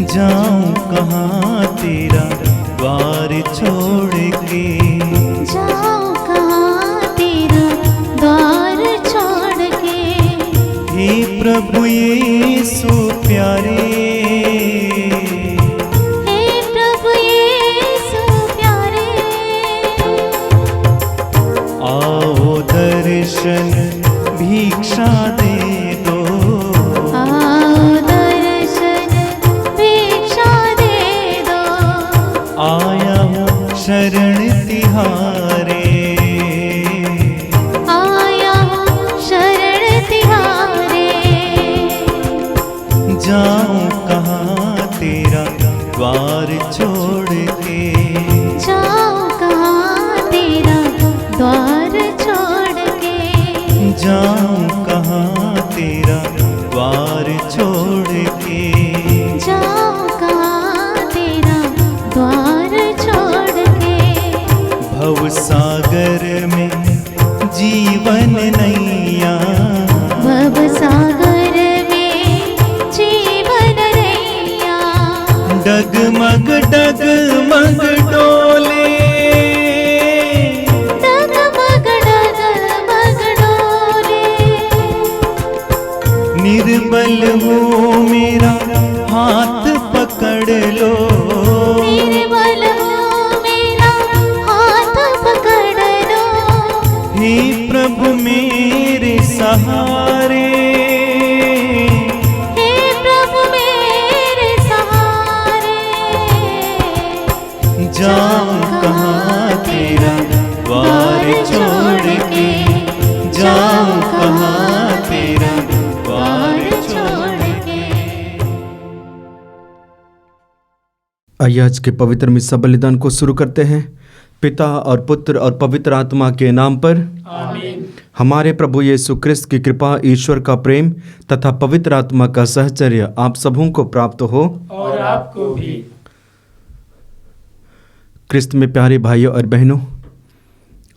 जाऊं कहाँ तेरा द्वार छोड़ के, जाऊं कहाँ तेरा द्वार छोड़ के। हे प्रभु यीशु प्यारे, हे प्रभु यीशु प्यारे, आओ दर्शन भिक्षा दे दो, आओ दर्शन भिक्षा दे दो। आया हूँ शरण तिहारे, आया हूँ शरण तिहारे। जाऊं कहाँ तेरा द्वार छोड़ के, जाऊं कहाँ तेरा द्वार छोड़ के। जाऊं कहाँ तेरा द्वार छोड़ के। जाऊं कहाँ तेरा द्वार छोड़ के। भव सागर में जीवन नैया, भव सागर में जीवन नैया। डगमग डगमग डोले, डगमग डगमग डोले। निर्बल हो मेरा हाथ पकड़ लो, निर्बल हो मेरा हाथ पकड़ लो। हे प्रभु मेरे सहारे, हे प्रभु मेरे सहारे। जाऊं कहाँ तेरा द्वार छोड़ के, जाऊं कहाँ तेरा द्वार छोड़ के। आइए आज के पवित्र मिस्सा बलिदान को शुरू करते हैं। पिता और पुत्र और पवित्र आत्मा के नाम पर आमीन। हमारे प्रभु यीशु क्रिस्त की कृपा, ईश्वर का प्रेम तथा पवित्र आत्मा का सहचर्य आप सबों को प्राप्त हो और आपको भी। क्रिस्त में प्यारे भाइयों और बहनों,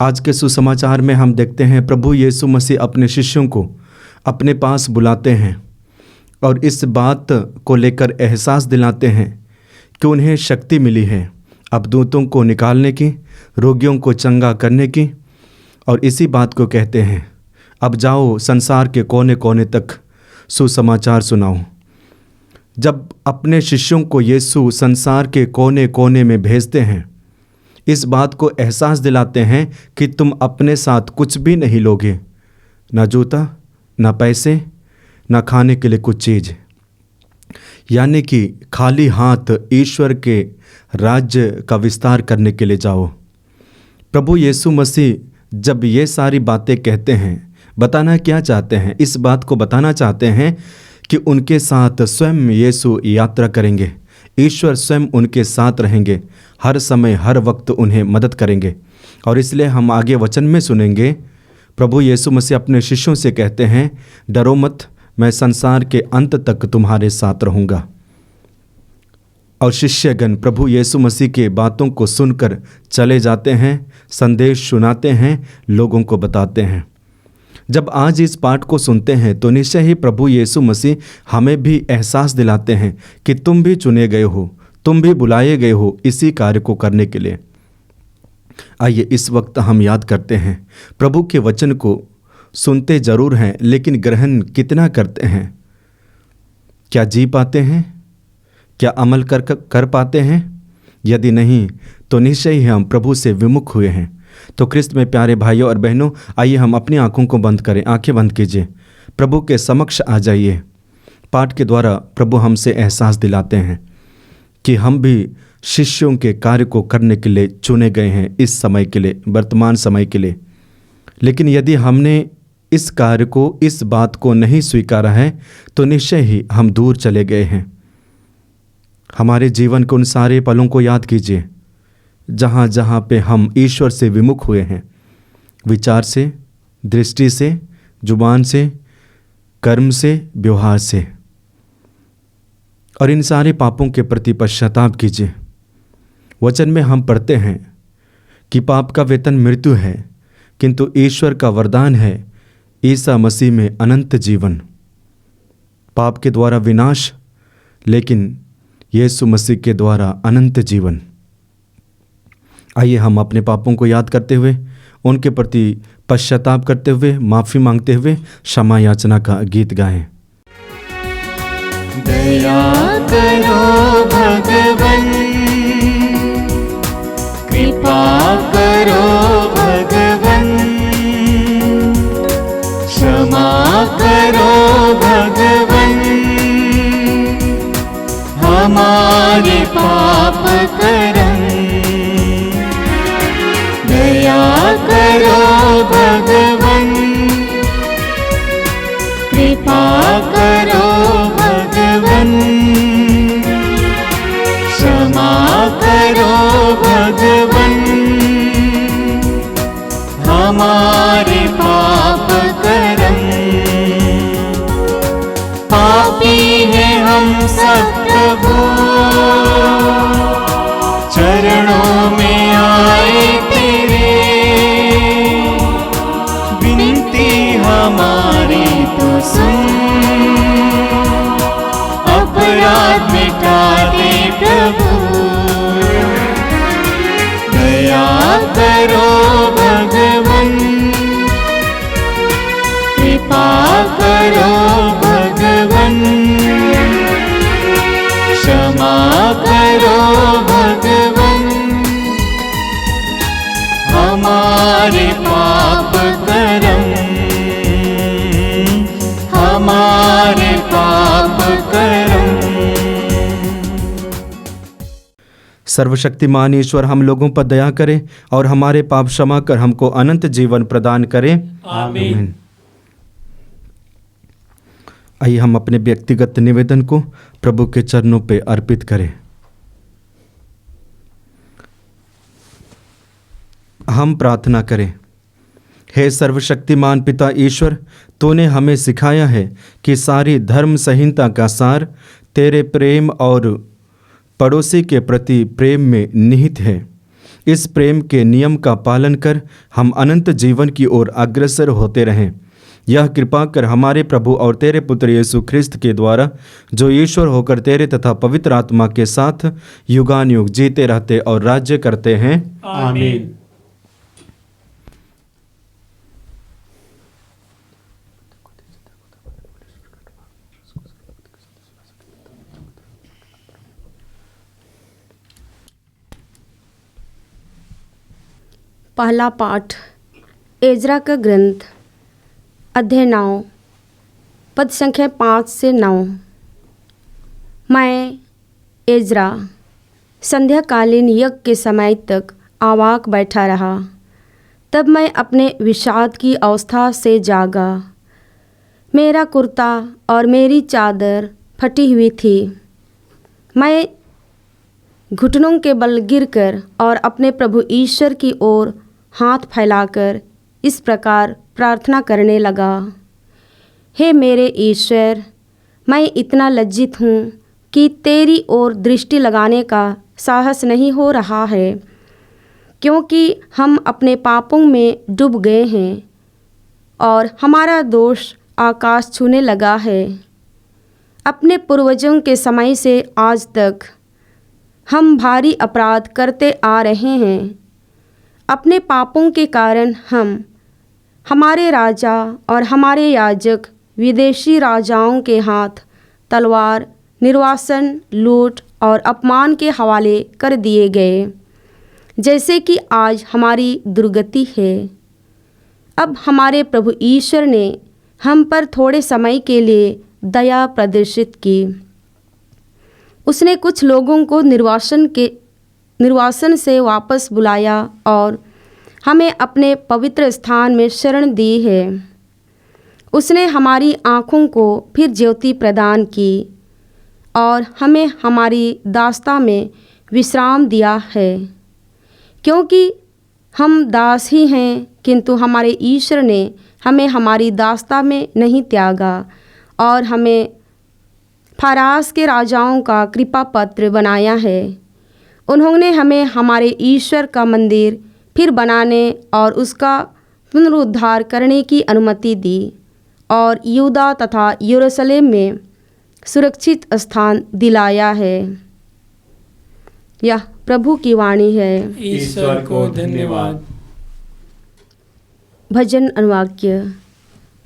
आज के सुसमाचार में हम देखते हैं प्रभु यीशु मसीह अपने शिष्यों को अपने पास बुलाते हैं और इस बात को लेकर एहसास दिलाते हैं कि उन्हें शक्ति मिली है अब दूतों को निकालने की, रोगियों को चंगा करने की, और इसी बात को कहते हैं अब जाओ संसार के कोने कोने तक सुसमाचार सुनाओ। जब अपने शिष्यों को यीशु संसार के कोने कोने में भेजते हैं, इस बात को एहसास दिलाते हैं कि तुम अपने साथ कुछ भी नहीं लोगे, न जूता, न पैसे, न खाने के लिए कुछ चीज़, यानी कि खाली हाथ ईश्वर के राज्य का विस्तार करने के लिए जाओ। प्रभु यीशु मसीह जब ये सारी बातें कहते हैं, बताना क्या चाहते हैं? इस बात को बताना चाहते हैं कि उनके साथ स्वयं यीशु यात्रा करेंगे, ईश्वर स्वयं उनके साथ रहेंगे, हर समय हर वक्त उन्हें मदद करेंगे। और इसलिए हम आगे वचन में सुनेंगे प्रभु यीशु मसीह अपने शिष्यों से कहते हैं, डरो मत, मैं संसार के अंत तक तुम्हारे साथ रहूँगा। और शिष्यगण प्रभु यीशु मसीह के बातों को सुनकर चले जाते हैं, संदेश सुनाते हैं, लोगों को बताते हैं। जब आज इस पाठ को सुनते हैं तो निश्चय ही प्रभु यीशु मसीह हमें भी एहसास दिलाते हैं कि तुम भी चुने गए हो, तुम भी बुलाए गए हो इसी कार्य को करने के लिए। आइए इस वक्त हम याद करते हैं, प्रभु के वचन को सुनते जरूर हैं लेकिन ग्रहण कितना करते हैं? क्या जी पाते हैं? क्या अमल कर पाते हैं? यदि नहीं तो निश्चय ही हम प्रभु से विमुख हुए हैं। तो क्रिस्त में प्यारे भाइयों और बहनों, आइए हम अपनी आंखों को बंद करें, आंखें बंद कीजिए, प्रभु के समक्ष आ जाइए। पाठ के द्वारा प्रभु हमसे एहसास दिलाते हैं कि हम भी शिष्यों के कार्य को करने के लिए चुने गए हैं, इस समय के लिए, वर्तमान समय के लिए। लेकिन यदि हमने इस कार्य को, इस बात को नहीं स्वीकारा है तो निश्चय ही हम दूर चले गए हैं। हमारे जीवन के उन सारे पलों को याद कीजिए जहाँ जहाँ पे हम ईश्वर से विमुख हुए हैं, विचार से, दृष्टि से, जुबान से, कर्म से, व्यवहार से। और इन सारे पापों के प्रति पश्चाताप कीजिए। वचन में हम पढ़ते हैं कि पाप का वेतन मृत्यु है, किंतु ईश्वर का वरदान है ईसा मसीह में अनंत जीवन। पाप के द्वारा विनाश, लेकिन यीशु मसीह के द्वारा अनंत जीवन। आइए हम अपने पापों को याद करते हुए, उनके प्रति पश्चाताप करते हुए, माफ़ी मांगते हुए क्षमा याचना का गीत गाएं। दया करो भगवन, कृपा करो भगवन, क्षमा करो भगवन, हमारे पाप करम। दया करो भगवन, कृपा करो भगवन, क्षमा करो भगवन, हमारे पाप करम। पापी हैं हम सब प्रभु, चरणों में आए तेरे, विनती हमारी तो सुन, अपराध मिटा दे प्रभु। दया करो भगवन, कृपा करो भगवन, क्षमा करो भगवन, हमारे पाप करम, हमारे पाप करम। सर्वशक्तिमान ईश्वर हम लोगों पर दया करे और हमारे पाप क्षमा कर हमको अनंत जीवन प्रदान करे। आमीन। आइए हम अपने व्यक्तिगत निवेदन को प्रभु के चरणों पे अर्पित करें। हम प्रार्थना करें। हे सर्वशक्तिमान पिता ईश्वर, तूने हमें सिखाया है कि सारी धर्म संहिता का सार तेरे प्रेम और पड़ोसी के प्रति प्रेम में निहित है। इस प्रेम के नियम का पालन कर हम अनंत जीवन की ओर अग्रसर होते रहें। यह कृपा कर हमारे प्रभु और तेरे पुत्र यीशु ख्रिस्त के द्वारा, जो ईश्वर होकर तेरे तथा पवित्र आत्मा के साथ युगानुयुग जीते रहते और राज्य करते हैं। आमीन। पहला पाठ एजरा का ग्रंथ, अध्याय 9, पद संख्या 5 से 9। मैं एजरा संध्याकालीन यज्ञ के समय तक आवाक बैठा रहा। तब मैं अपने विषाद की अवस्था से जागा। मेरा कुर्ता और मेरी चादर फटी हुई थी। मैं घुटनों के बल गिरकर और अपने प्रभु ईश्वर की ओर हाथ फैलाकर इस प्रकार प्रार्थना करने लगा। हे मेरे ईश्वर, मैं इतना लज्जित हूँ कि तेरी ओर दृष्टि लगाने का साहस नहीं हो रहा है, क्योंकि हम अपने पापों में डूब गए हैं और हमारा दोष आकाश छूने लगा है। अपने पूर्वजों के समय से आज तक हम भारी अपराध करते आ रहे हैं। अपने पापों के कारण हम, हमारे राजा और हमारे याजक विदेशी राजाओं के हाथ तलवार, निर्वासन, लूट और अपमान के हवाले कर दिए गए, जैसे कि आज हमारी दुर्गति है। अब हमारे प्रभु ईश्वर ने हम पर थोड़े समय के लिए दया प्रदर्शित की। उसने कुछ लोगों को निर्वासन से वापस बुलाया और हमें अपने पवित्र स्थान में शरण दी है। उसने हमारी आँखों को फिर ज्योति प्रदान की और हमें हमारी दास्ता में विश्राम दिया है। क्योंकि हम दास ही हैं, किंतु हमारे ईश्वर ने हमें हमारी दास्ता में नहीं त्यागा और हमें फारास के राजाओं का कृपा पत्र बनाया है। उन्होंने हमें हमारे ईश्वर का मंदिर फिर बनाने और उसका पुनरुद्धार करने की अनुमति दी और यहूदा तथा यरूशलेम में सुरक्षित स्थान दिलाया है। यह प्रभु की वाणी है। ईश्वर को धन्यवाद। भजन अनुवाक्य।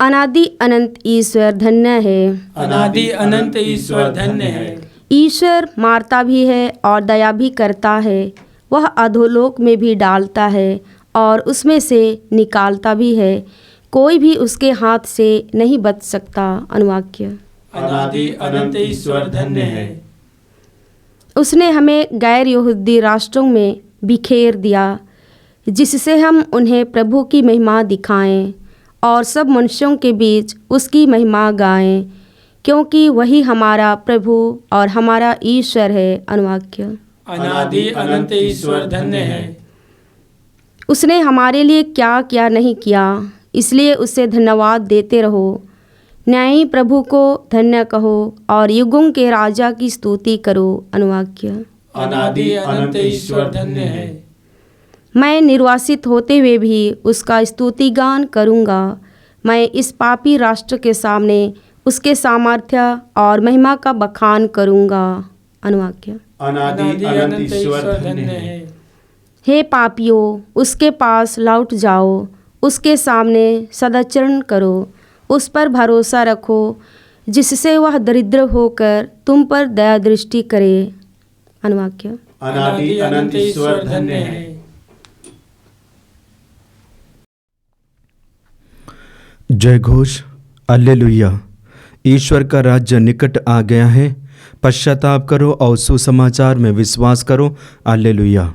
अनादि अनंत ईश्वर धन्य है। अनादि अनंत ईश्वर धन्य है। ईश्वर मारता भी है और दया भी करता है। वह अधोलोक में भी डालता है और उसमें से निकालता भी है। कोई भी उसके हाथ से नहीं बच सकता। अनुवाक्य। अनादि अनंत ईश्वर धन्य है। उसने हमें गैर यहूदी राष्ट्रों में बिखेर दिया, जिससे हम उन्हें प्रभु की महिमा दिखाएं और सब मनुष्यों के बीच उसकी महिमा गाएं, क्योंकि वही हमारा प्रभु और हमारा ईश्वर है। अनुवाक्य। अनादि अनंत ईश्वर धन्य है। उसने हमारे लिए क्या क्या नहीं किया, इसलिए उसे धन्यवाद देते रहो। न्यायी प्रभु को धन्य कहो और युगों के राजा की स्तुति करो। अनुवाक्य। अनादि अनंत ईश्वर धन्य है। मैं निर्वासित होते हुए भी उसका स्तुतिगान करूँगा। मैं इस पापी राष्ट्र के सामने उसके सामर्थ्य और महिमा का बखान करूँगा। अनुवाक्य। अनादि अनंत ईश्वर धन्य है। हे पापियों, उसके पास लौट जाओ, उसके सामने सदाचरण करो, उस पर भरोसा रखो, जिससे वह दरिद्र होकर तुम पर दया दृष्टि करे। अनुवाक्य। अनादि अनंत ईश्वर धन्य है। जय घोष। हालेलुया। ईश्वर का राज्य निकट आ गया है। पश्चाताप करो और सुसमाचार में विश्वास करो। हालेलुया।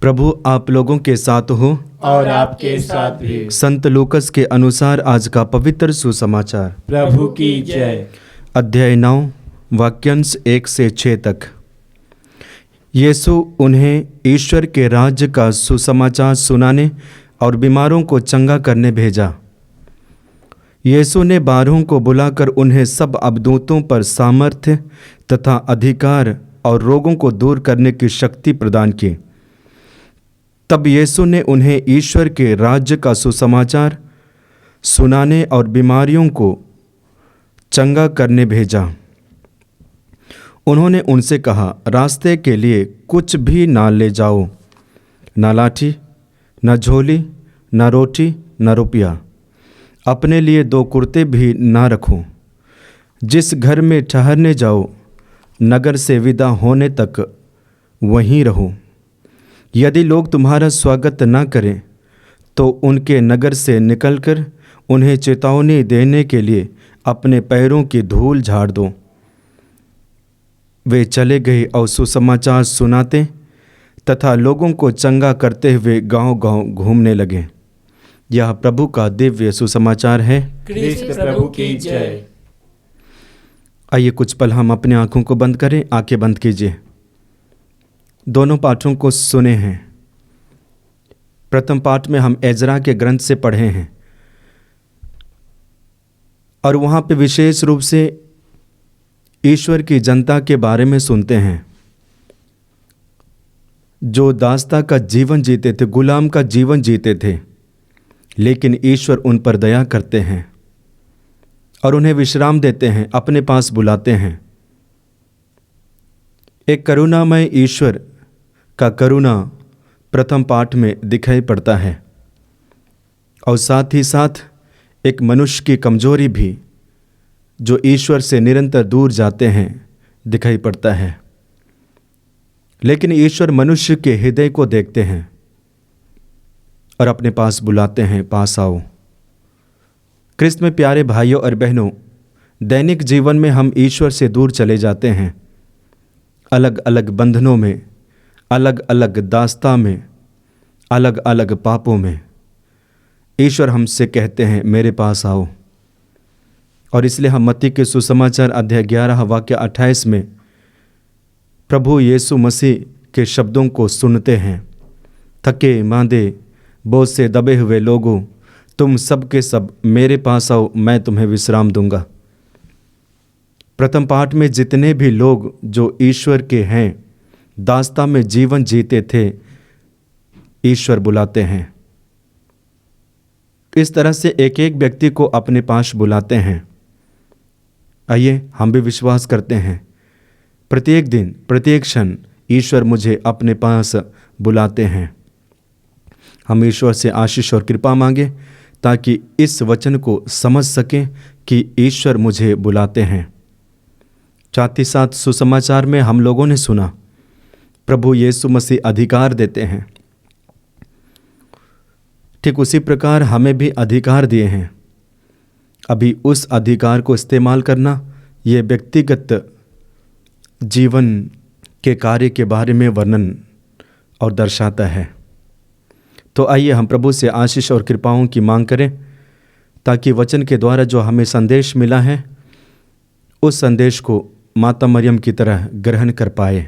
प्रभु आप लोगों के साथ हो और आपके साथ भी। संत लूकस के अनुसार आज का पवित्र सुसमाचार। प्रभु की जय। अध्याय 9 वाक्यांश 1 से 6 तक। यीशु उन्हें ईश्वर के राज्य का सुसमाचार सुनाने और बीमारों को चंगा करने भेजा। यीशु ने 12 को बुलाकर उन्हें सब अबदूतों पर सामर्थ्य तथा अधिकार और रोगों को दूर करने की शक्ति प्रदान की। तब यीशु ने उन्हें ईश्वर के राज्य का सुसमाचार सुनाने और बीमारियों को चंगा करने भेजा। उन्होंने उनसे कहा, रास्ते के लिए कुछ भी ना ले जाओ, न लाठी, न झोली, न रोटी, न रुपया। अपने लिए 2 कुर्ते भी ना रखो। जिस घर में ठहरने जाओ, नगर से विदा होने तक वहीं रहो। यदि लोग तुम्हारा स्वागत न करें, तो उनके नगर से निकलकर उन्हें चेतावनी देने के लिए अपने पैरों की धूल झाड़ दो। वे चले गए और सुसमाचार सुनाते तथा लोगों को चंगा करते हुए गांव-गांव घूमने लगे। यह प्रभु का दिव्य सुसमाचार है। क्रिस्त प्रभु की जय। आइए कुछ पल हम अपनी आंखों को बंद करें। आंखें बंद कीजिए। दोनों पाठों को सुने हैं। प्रथम पाठ में हम एजरा के ग्रंथ से पढ़े हैं और वहाँ पे विशेष रूप से ईश्वर की जनता के बारे में सुनते हैं, जो दासता का जीवन जीते थे, गुलाम का जीवन जीते थे, लेकिन ईश्वर उन पर दया करते हैं और उन्हें विश्राम देते हैं, अपने पास बुलाते हैं। एक करुणामय ईश्वर का करुणा प्रथम पाठ में दिखाई पड़ता है और साथ ही साथ एक मनुष्य की कमजोरी भी, जो ईश्वर से निरंतर दूर जाते हैं, दिखाई पड़ता है। लेकिन ईश्वर मनुष्य के हृदय को देखते हैं और अपने पास बुलाते हैं, पास आओ। क्रिस्त में प्यारे भाइयों और बहनों, दैनिक जीवन में हम ईश्वर से दूर चले जाते हैं, अलग अलग बंधनों में, अलग अलग दास्ता में, अलग अलग पापों में। ईश्वर हमसे कहते हैं, मेरे पास आओ। और इसलिए हम मत्ती के सुसमाचार अध्याय 11 वाक्य 28 में प्रभु यीशु मसीह के शब्दों को सुनते हैं। थके मांदे बोझ से दबे हुए लोगों, तुम सब के सब मेरे पास आओ, मैं तुम्हें विश्राम दूंगा। प्रथम पाठ में जितने भी लोग जो ईश्वर के हैं, दास्ता में जीवन जीते थे, ईश्वर बुलाते हैं। इस तरह से एक एक व्यक्ति को अपने पास बुलाते हैं। आइए हम भी विश्वास करते हैं, प्रत्येक दिन, प्रत्येक क्षण ईश्वर मुझे अपने पास बुलाते हैं। हम ईश्वर से आशीष और कृपा मांगे ताकि इस वचन को समझ सकें कि ईश्वर मुझे बुलाते हैं। साथ ही साथ सुसमाचार में हम लोगों ने सुना प्रभु यीशु मसीह अधिकार देते हैं, ठीक उसी प्रकार हमें भी अधिकार दिए हैं। अभी उस अधिकार को इस्तेमाल करना ये व्यक्तिगत जीवन के कार्य के बारे में वर्णन और दर्शाता है। तो आइए हम प्रभु से आशीष और कृपाओं की मांग करें ताकि वचन के द्वारा जो हमें संदेश मिला है उस संदेश को माता मरियम की तरह ग्रहण कर पाए।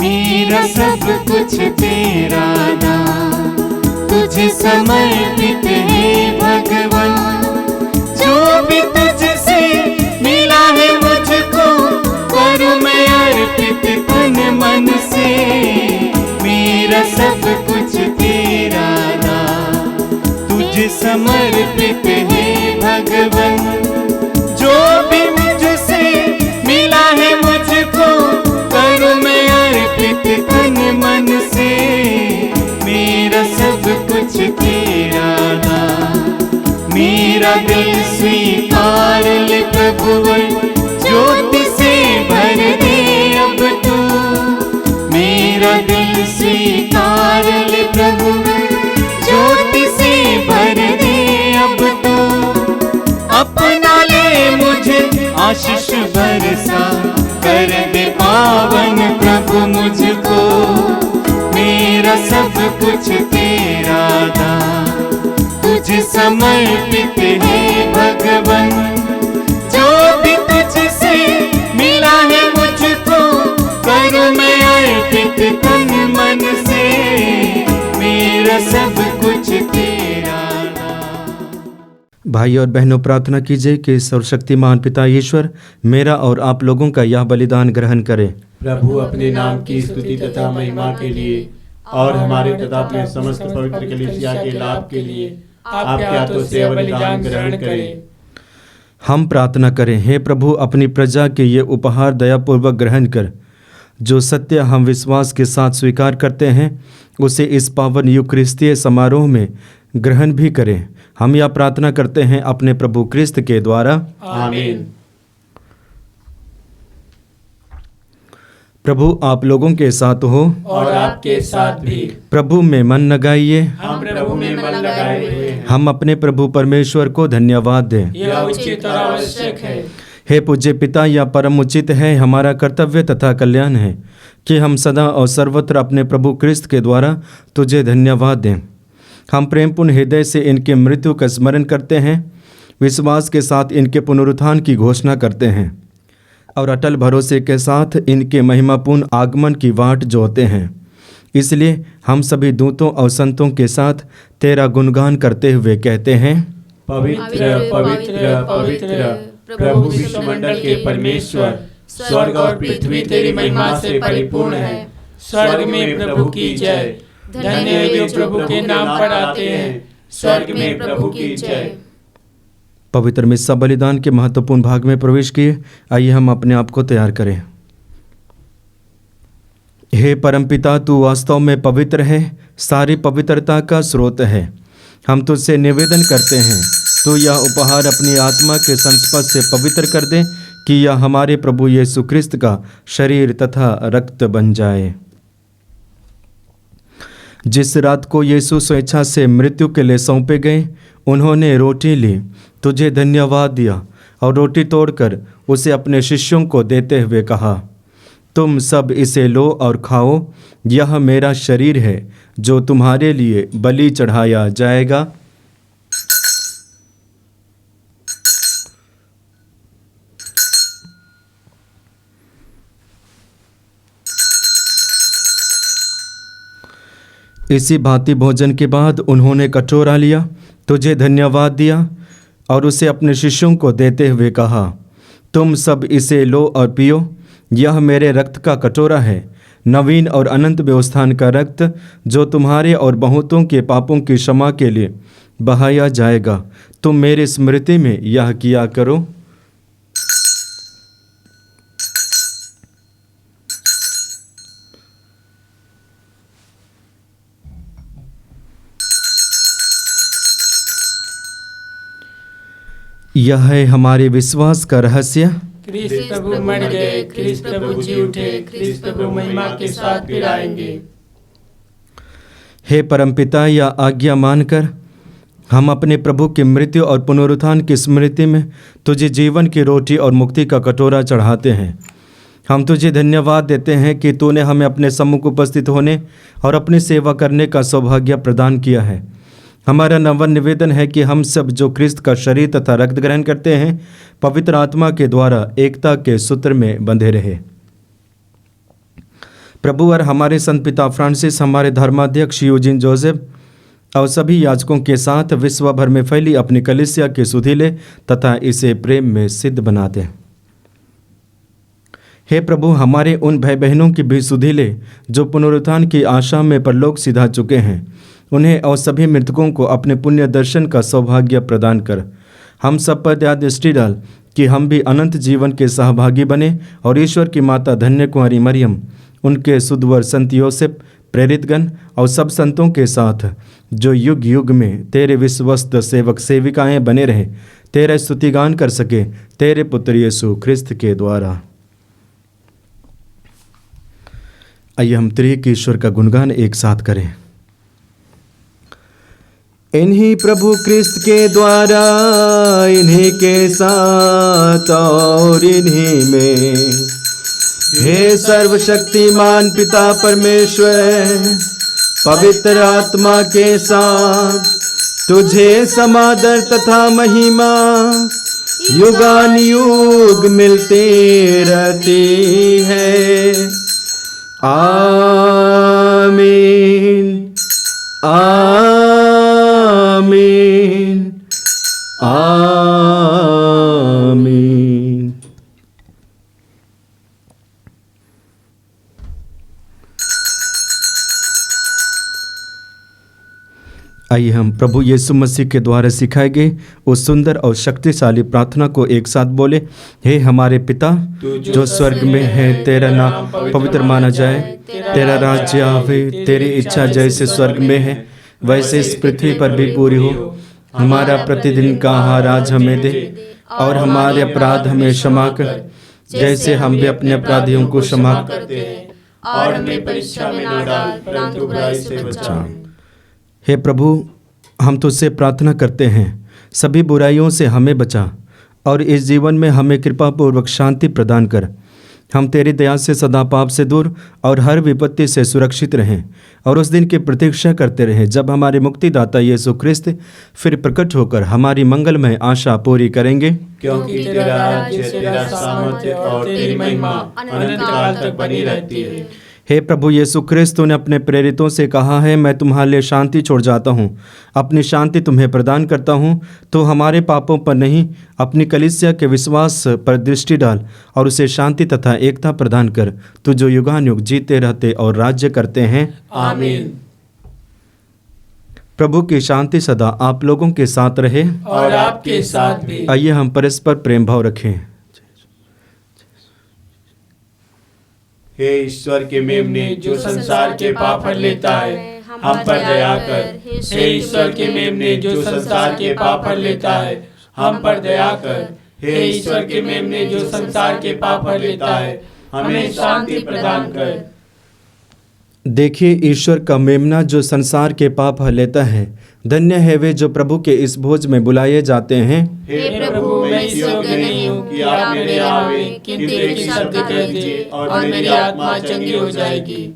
मेरा सब कुछ तेरा नाम तुझे समर्पित है भगवान। जो भी तुझसे मिला है मुझको करूं मैं अर्पित तन मन से। मेरा सब कुछ तेरा नाम तुझे समर्पित है भगवान। जो भी मुझसे मिला है मुझको करूं मैं अर्पित तन मन से। मेरा सब कुछ तेरा नाम। मेरा दिल स्वीकार ले प्रभु ज्योति से भर दे अब तू। मेरा दिल स्वीकार ले प्रभु ज्योति से भर दे अब तू। अपना ले मुझे आशीष बरसा कर दे पावन प्रभु मुझको। मेरा सब कुछ तेरा दान तुझे समर्पित है भगवान। जो भी तुझसे मिला है मुझको करूं मैं अर्पित तन मन से। मेरा सब कुछ तेरा दान। भाई और बहनों, प्रार्थना कीजिए कि सर्वशक्तिमान पिता ईश्वर मेरा और आप लोगों का यह बलिदान ग्रहण करे। प्रभु अपने नाम की स्तुति तथा महिमा के लिए और हमारे तथा अपने समस्त पवित्र कलीसिया के लाभ के लिए आपके हाथों से बलिदान ग्रहण करें। हम प्रार्थना करें, हे प्रभु अपनी प्रजा के ये उपहार दयापूर्वक ग्रहण कर। जो सत्य हम विश्वास के साथ स्वीकार करते हैं उसे इस पावन यूकरिस्तीय समारोह में ग्रहण भी करें। हम यह प्रार्थना करते हैं अपने प्रभु क्रिस्त के द्वारा, आमीन। प्रभु आप लोगों के साथ हो और आपके साथ भी। प्रभु में मन लगाइए। हम प्रभु में मन लगाए हुए हैं। हम अपने प्रभु परमेश्वर को धन्यवाद दें। यह उचित और आवश्यक है। हे पूज्य पिता, यह परम उचित है, हमारा कर्तव्य तथा कल्याण है कि हम सदा और सर्वत्र अपने प्रभु क्रिस्त के द्वारा तुझे धन्यवाद दें। हम प्रेमपूर्ण हृदय से इनके मृत्यु का स्मरण करते हैं, विश्वास के साथ इनके पुनरुत्थान की घोषणा करते हैं और अटल भरोसे के साथ इनके महिमापूर्ण आगमन की वाट जोहते हैं। इसलिए हम सभी दूतों और संतों के साथ तेरा गुणगान करते हुए कहते हैं, पवित्र पवित्र पवित्र प्रभु विश्वमंडल के परमेश्वर, स्वर्ग और पृथ्वी तेरी महिमा से परिपूर्ण है। स्वर्ग में प्रभु की जय। धन्य है जो प्रभु के नाम पर आते हैं। स्वर्ग में प्रभु की जय। पवित्र मिस्सा बलिदान के महत्वपूर्ण भाग में प्रवेश किए। आइए हम अपने आप को तैयार करें। हे परमपिता, तू वास्तव में पवित्र है, सारी पवित्रता का स्रोत है। हम तुझसे निवेदन करते हैं तू यह उपहार अपनी आत्मा के संस्पर्श से पवित्र कर दे कि यह हमारे प्रभु यीशु क्रिस्त का शरीर तथा रक्त बन जाए। जिस रात को यीशु स्वेच्छा से मृत्यु के लिए सौंपे गए, उन्होंने रोटी ली, तुझे धन्यवाद दिया और रोटी तोड़कर उसे अपने शिष्यों को देते हुए कहा, तुम सब इसे लो और खाओ, यह मेरा शरीर है जो तुम्हारे लिए बलि चढ़ाया जाएगा। इसी भांति भोजन के बाद उन्होंने कटोरा लिया, तुझे धन्यवाद दिया और उसे अपने शिष्यों को देते हुए कहा, तुम सब इसे लो और पियो, यह मेरे रक्त का कटोरा है नवीन और अनंत व्यवस्थान का रक्त जो तुम्हारे और बहुतों के पापों की क्षमा के लिए बहाया जाएगा, तुम मेरी स्मृति में यह किया करो। यह है हमारे विश्वास का रहस्य। ख्रीस्त प्रभु मर गए, ख्रीस्त प्रभु जी उठे, ख्रीस्त प्रभु महिमा के साथ फिर आएंगे। हे परमपिता, यह आज्ञा मानकर हम अपने प्रभु की मृत्यु और पुनरुत्थान की स्मृति में तुझे जीवन की रोटी और मुक्ति का कटोरा चढ़ाते हैं। हम तुझे धन्यवाद देते हैं कि तूने हमें अपने सम्मुख उपस्थित होने और अपनी सेवा करने का सौभाग्य प्रदान किया है। हमारा नम्र निवेदन है कि हम सब जो क्रिस्त का शरीर तथा रक्त ग्रहण करते हैं, पवित्र आत्मा के द्वारा एकता के सूत्र में बंधे रहे। प्रभु और हमारे संत पिता फ्रांसिस, हमारे धर्माध्यक्ष यूजिन जोसेफ और सभी याजकों के साथ विश्व भर में फैली अपनी कलीसिया के सुधीले तथा इसे प्रेम में सिद्ध बनाते हैं। हे प्रभु, हमारे उन भाई बहनों की भी सुधीले जो पुनरुत्थान की आशा में परलोक सिधा चुके हैं, उन्हें और सभी मृतकों को अपने पुण्य दर्शन का सौभाग्य प्रदान कर हम सब पर दया दृष्टि डाल कि हम भी अनंत जीवन के सहभागी बने और ईश्वर की माता धन्य कुंवारी मरियम, उनके सुधवर संत योसेफ, प्रेरितगण और सब संतों के साथ जो युग युग में तेरे विश्वस्त सेवक सेविकाएं बने रहे, तेरा स्तुतिगान कर सके तेरे पुत्र यीशु ख्रिस्त के द्वारा। आइए हम त्रिएक ईश्वर का गुणगान एक साथ करें। इन्हीं प्रभु क्रिस्त के द्वारा, इन्हीं के साथ और इन्हीं में, हे सर्वशक्तिमान पिता परमेश्वर, पवित्र आत्मा के साथ तुझे समादर तथा महिमा युगान युग मिलती रहती है। आमीन आमीन आमीन। आइए हम प्रभु यीशु मसीह के द्वारा सिखाए गए उस सुंदर और शक्तिशाली प्रार्थना को एक साथ बोले। हे हमारे पिता जो स्वर्ग में है, तेरा नाम पवित्र माना जाए, तेरा राज्य आवे, तेरी इच्छा जैसे स्वर्ग में है वैसे इस पृथ्वी पर भी पूरी हो। हमारा प्रतिदिन का आहार आज हमें दे और हमारे अपराध हमें क्षमा कर जैसे हम भी अपने अपराधियों को क्षमा करते हैं, और हमें परीक्षा में न डाल परंतु बुराई से बचा। हे प्रभु, हम तुझसे प्रार्थना करते हैं, सभी बुराइयों से हमें बचा और इस जीवन में हमें कृपापूर्वक शांति प्रदान कर। हम तेरी दया से सदा पाप से दूर और हर विपत्ति से सुरक्षित रहें और उस दिन की प्रतीक्षा करते रहें जब हमारे मुक्तिदाता यीशु ख्रिस्त फिर प्रकट होकर हमारी मंगलमय आशा पूरी करेंगे। क्योंकि तेरा राज्य, तेरा सामर्थ्य और तेरी महिमा अनंत काल तक बनी रहती है। हे प्रभु यीशु ख्रिस्त, तूने अपने प्रेरितों से कहा है, मैं तुम्हारे लिए शांति छोड़ जाता हूँ, अपनी शांति तुम्हें प्रदान करता हूँ। तो हमारे पापों पर नहीं, अपनी कलीसिया के विश्वास पर दृष्टि डाल और उसे शांति तथा एकता प्रदान कर, तू जो युगानुयुग जीते रहते और राज्य करते हैं। आमीन। प्रभु की शांति सदा आप लोगों के साथ रहे और आपके साथ भी। आइए हम परस्पर प्रेम भाव रखें। हे ईश्वर के मेमने जो संसार के पाप हर लेता है, हम पर दया कर। हे ईश्वर के मेमने जो संसार के पाप हर लेता है, हम पर दया कर। हे ईश्वर के मेमने जो संसार के पाप हर लेता है, हमें शांति प्रदान कर। देखिए ईश्वर का मेमना जो संसार के पाप हर लेता है। धन्य है वे जो प्रभु के इस भोज में बुलाए जाते हैं। हे प्रभु, मैं इस योग्य नहीं हूँ कि आप मेरे आवे, किंतु एक शब्द कह दीजिए और मेरी आत्मा चंगी हो जाएगी।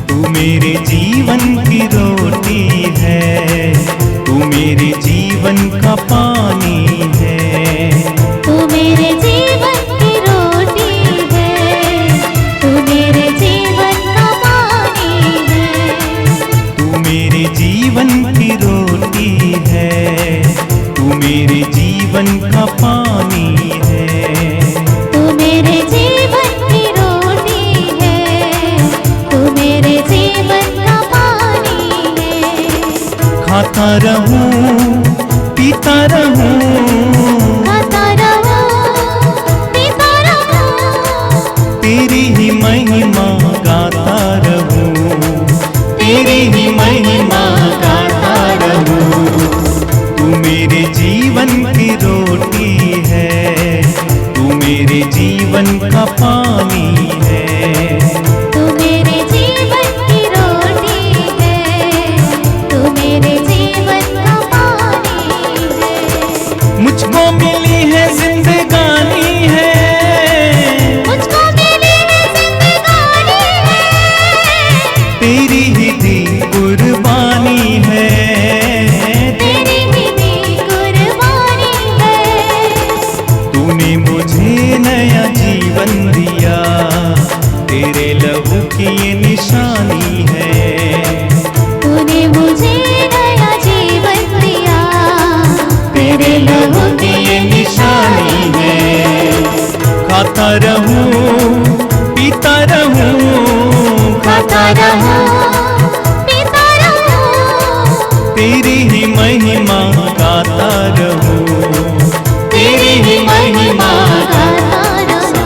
तू मेरे जीवन की रोटी है, तू मेरे जीवन का पानी है। तू मेरे जीवन की रोटी है, तू मेरे जीवन का पानी है। खाता रहूं पीता रहूं, खाता रहूं, पीता रहूं, तेरी ही महिमा गाता रहूं, तेरी ही महिमा गाता रहूं। तू मेरे जीवन की रोटी है, तू मेरे जीवन का पानी है। तू मेरे जीवन की रोटी है, तू मेरे जीवन का पानी है। मुझको मिली है जिंदगानी है, मुझको मिली है जिंदगानी है, तेरी ही दी कुर्बानी है, तेरी ही दी कुर्बानी है। तूने मुझे नया जीवन दिया, तेरे लहू की ये निशानी है। तूने मुझे नया जीवन दिया, तेरे लहू की ये निशानी है। खाता रहूं पीता रहूं, खाता रहूं, पीता रहूं, तेरी ही महिमा गाता रहूं, तेरी ही महिमा गाता रहूं।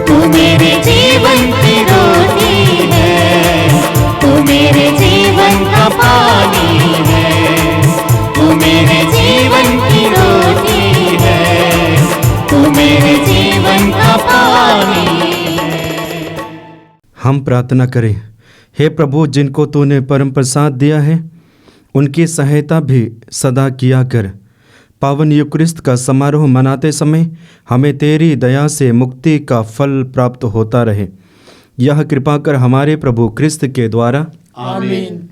तू मेरे जीवन की रोटी है, तू मेरे जीवन का पानी है। तू मेरे जीवन की रोटी है, तू मेरे जीवन का पानी है। हम प्रार्थना करें। हे प्रभु, जिनको तूने परम प्रसाद दिया है उनकी सहायता भी सदा किया कर। पावन यूक्रिस्त का समारोह मनाते समय हमें तेरी दया से मुक्ति का फल प्राप्त होता रहे। यह कृपा कर हमारे प्रभु क्रिस्त के द्वारा। आमीन।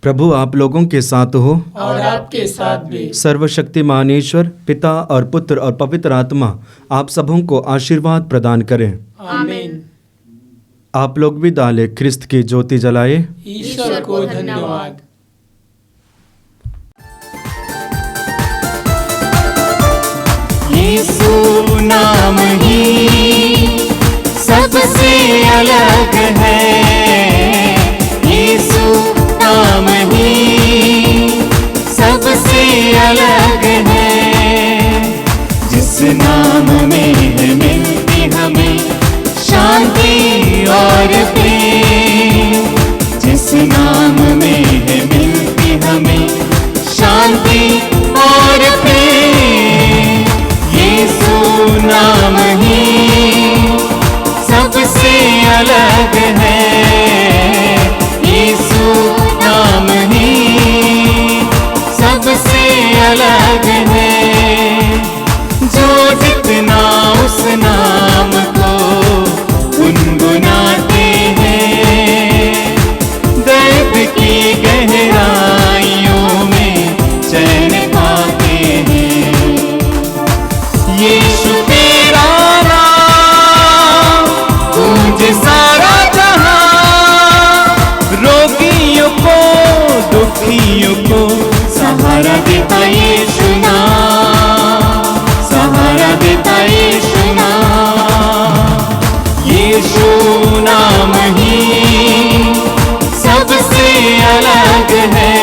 प्रभु आप लोगों के साथ हो और आपके साथ भी। सर्वशक्तिमान ईश्वर पिता और पुत्र और पवित्र आत्मा आप सबों को आशीर्वाद प्रदान करें। आमीन। आप लोग भी डाले ख्रिस्त की ज्योति जलाए। ईश्वर को धन्यवाद। यीशु नाम ही सबसे अलग है, यीशु नाम ही सबसे अलग है। जिस नाम में है मिलती हमें शांति और प्रेम, जिस नाम में है मिलती हमें शांति और प्रेम, यीशु नाम ही सबसे अलग है, यीशु नाम ही सबसे अलग है। जो जितना उस नाम को गुनगुनाते हैं, दर्द की गहराइयों में चैन पाते हैं। यीशु तेरा नाम गूंजे सारा जहां, रोगियों को दुखियों को सहारा देता यीशु नाम, सहारा देता यीशु नाम। यीशु नाम ही सबसे अलग है,